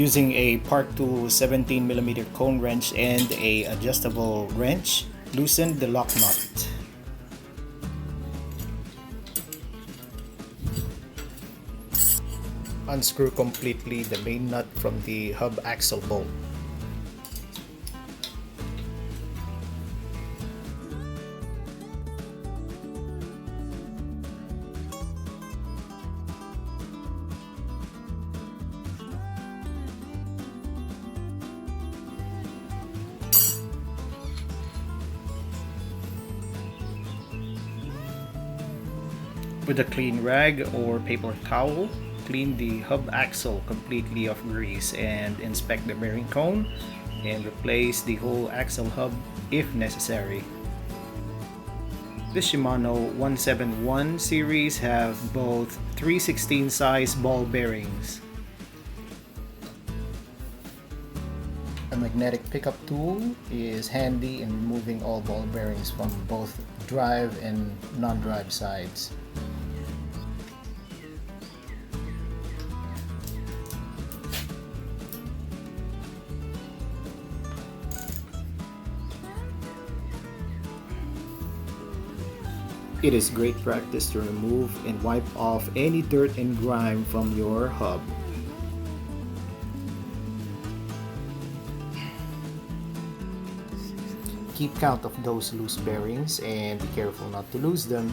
Using a Part 2 17mm cone wrench and a adjustable wrench, loosen the lock nut. Unscrew completely the main nut from the hub axle bolt. With a clean rag or paper towel, clean the hub axle completely of grease and inspect the bearing cone and replace the whole axle hub if necessary. The Shimano 171 series have both 3/16 size ball bearings. A magnetic pickup tool is handy in removing all ball bearings from both drive and non-drive sides. It is great practice to remove and wipe off any dirt and grime from your hub. Keep count of those loose bearings and be careful not to lose them.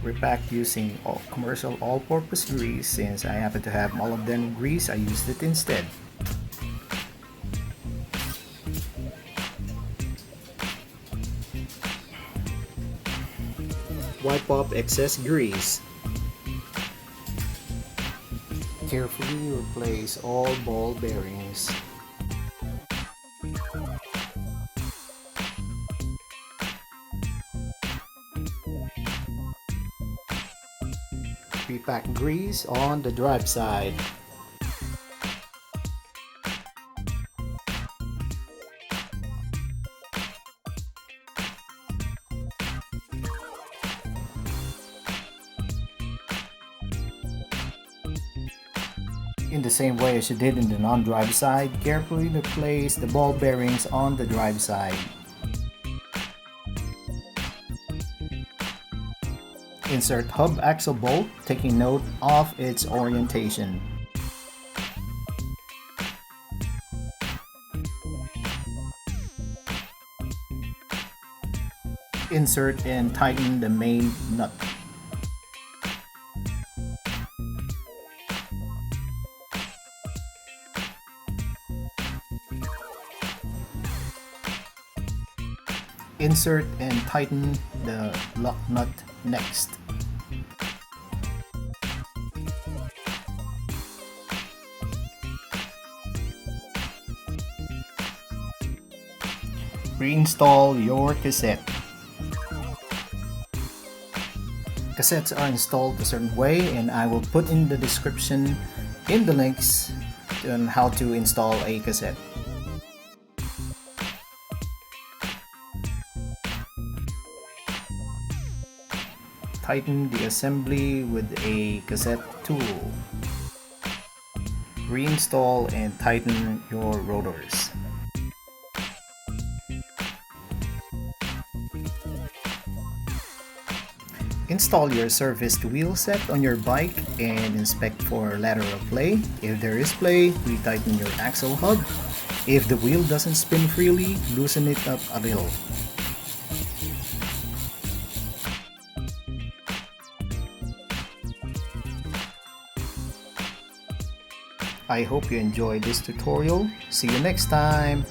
Repack using commercial all-purpose grease. Since I happen to have all of them grease, I used it instead. Wipe off excess grease. Carefully replace all ball bearings. Repack grease on the drive side. In the same way as you did in the non-drive side, carefully replace the ball bearings on the drive side. Insert hub axle bolt, taking note of its orientation. Insert and tighten the main nut. Insert and tighten the lock nut next. Reinstall your cassette. Cassettes are installed a certain way, and I will put in the description in the links on how to install a cassette. Tighten the assembly with a cassette tool. Reinstall and tighten your rotors. Install your serviced wheel set on your bike and inspect for lateral play. If there is play, retighten your axle hub. If the wheel doesn't spin freely, loosen it up a little. I hope you enjoyed this tutorial. See you next time!